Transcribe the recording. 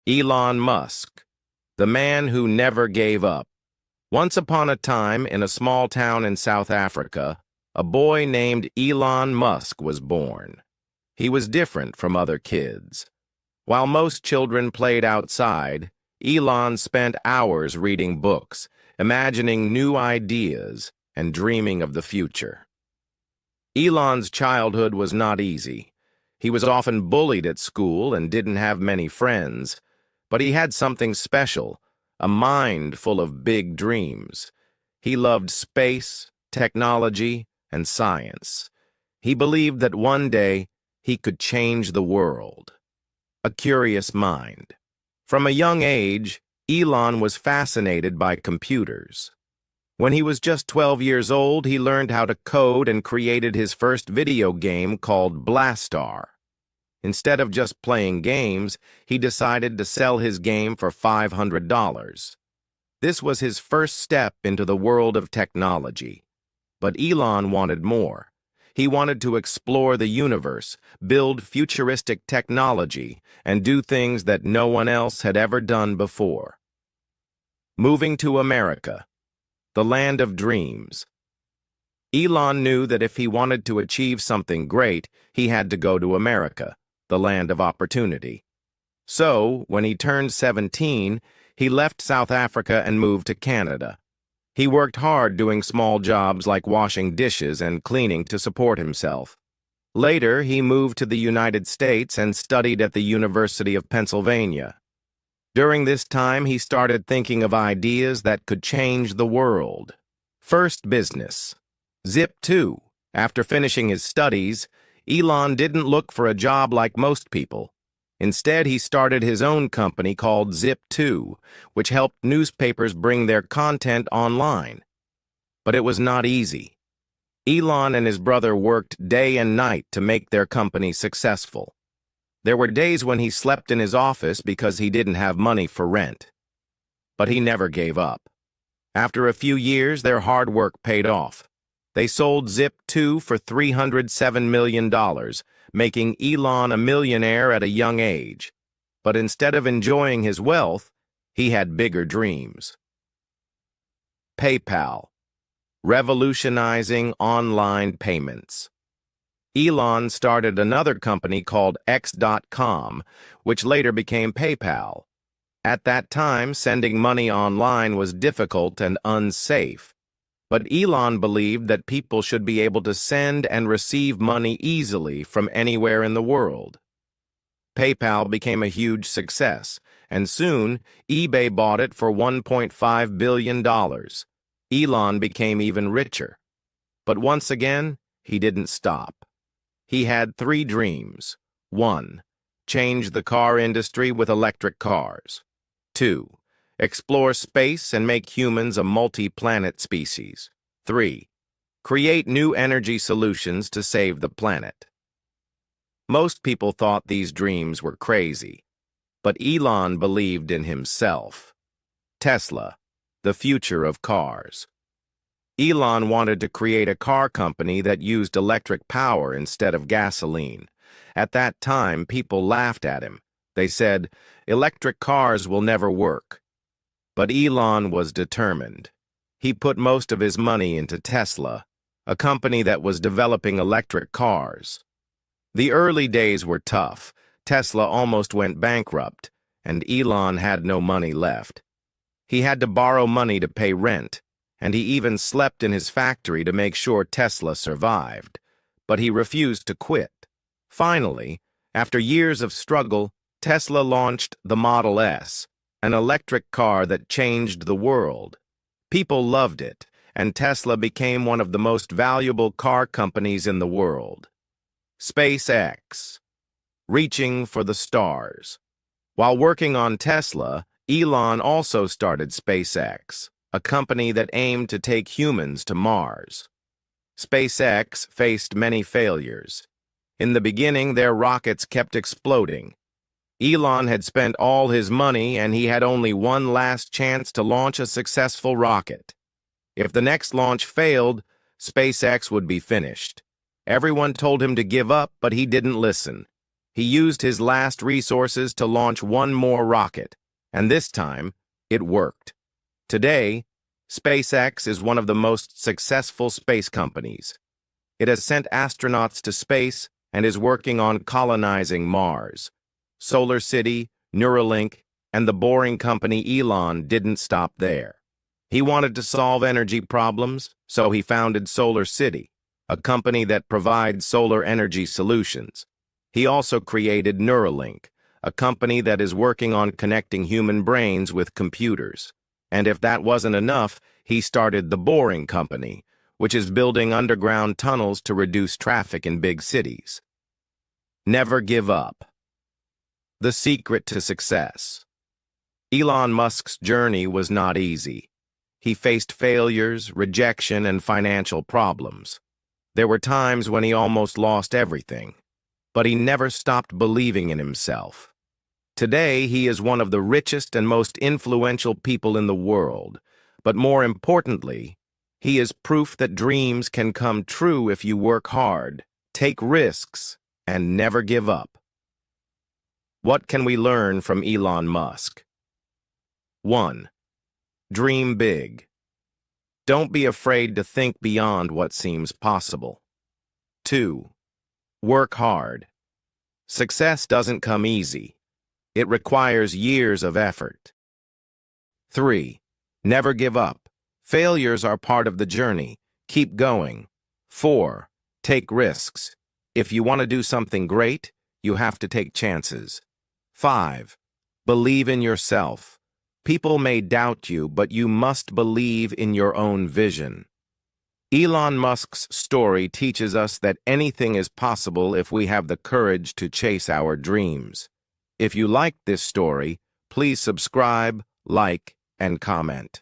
Elon Musk, the man who never gave up. Once upon a time, in a small town in South Africa, a boy named Elon Musk was born. He was different from other kids. While most children played outside, Elon spent hours reading books, imagining new ideas, and dreaming of the future. Elon's childhood was not easy. He was often bullied at school and didn't have many friends, but he had something special, a mind full of big dreams. He loved space, technology, and science. He believed that one day he could change the world. A curious mind. From a young age, Elon was fascinated by computers. When he was just 12 years old, he learned how to code and created his first video game called Blastar. Instead of just playing games, he decided to sell his game for $500. This was his first step into the world of technology. But Elon wanted more. He wanted to explore the universe, build futuristic technology, and do things that no one else had ever done before. Moving to America, the land of dreams. Elon knew that if he wanted to achieve something great, he had to go to America, the land of opportunity. So, when he turned 17, he left South Africa and moved to Canada. He worked hard doing small jobs like washing dishes and cleaning to support himself. Later, he moved to the United States and studied at the University of Pennsylvania. During this time, he started thinking of ideas that could change the world. First, business. Zip2. After finishing his studies, Elon didn't look for a job like most people. Instead, he started his own company called Zip2, which helped newspapers bring their content online. But it was not easy. Elon and his brother worked day and night to make their company successful. There were days when he slept in his office because he didn't have money for rent. But he never gave up. After a few years, their hard work paid off. They sold Zip2 for $307 million, making Elon a millionaire at a young age. But instead of enjoying his wealth, he had bigger dreams. PayPal, revolutionizing online payments. Elon started another company called X.com, which later became PayPal. At that time, sending money online was difficult and unsafe. But Elon believed that people should be able to send and receive money easily from anywhere in the world. PayPal became a huge success, and soon eBay bought it for $1.5 billion. Elon became even richer. But once again, he didn't stop. He had 3 dreams. 1. Change the car industry with electric cars. 2. Explore space and make humans a multi-planet species. 3. Create new energy solutions to save the planet. Most people thought these dreams were crazy, but Elon believed in himself. Tesla, the future of cars. Elon wanted to create a car company that used electric power instead of gasoline. At that time, people laughed at him. They said, "Electric cars will never work." But Elon was determined. He put most of his money into Tesla, a company that was developing electric cars. The early days were tough. Tesla almost went bankrupt, and Elon had no money left. He had to borrow money to pay rent, and he even slept in his factory to make sure Tesla survived. But he refused to quit. Finally, after years of struggle, Tesla launched the Model S, an electric car that changed the world. People loved it, and Tesla became one of the most valuable car companies in the world. SpaceX, reaching for the stars. While working on Tesla, Elon also started SpaceX, a company that aimed to take humans to Mars. SpaceX faced many failures. In the beginning, their rockets kept exploding. Elon had spent all his money, and he had only one last chance to launch a successful rocket. If the next launch failed, SpaceX would be finished. Everyone told him to give up, but he didn't listen. He used his last resources to launch one more rocket, and this time, it worked. Today, SpaceX is one of the most successful space companies. It has sent astronauts to space and is working on colonizing Mars. Solar City, Neuralink, and the boring company Elon didn't stop there. He wanted to solve energy problems, so he founded Solar City, a company that provides solar energy solutions. He also created Neuralink, a company that is working on connecting human brains with computers. And if that wasn't enough, he started the Boring Company, which is building underground tunnels to reduce traffic in big cities. Never give up. The secret to success. Elon Musk's journey was not easy. He faced failures, rejection, and financial problems. There were times when he almost lost everything, but he never stopped believing in himself. Today, he is one of the richest and most influential people in the world, but more importantly, he is proof that dreams can come true if you work hard, take risks, and never give up. What can we learn from Elon Musk? 1. Dream big. Don't be afraid to think beyond what seems possible. 2. Work hard. Success doesn't come easy. It requires years of effort. 3. Never give up. Failures are part of the journey. Keep going. 4. Take risks. If you want to do something great, you have to take chances. 5. Believe in yourself. People may doubt you, but you must believe in your own vision. Elon Musk's story teaches us that anything is possible if we have the courage to chase our dreams. If you liked this story, please subscribe, like, and comment.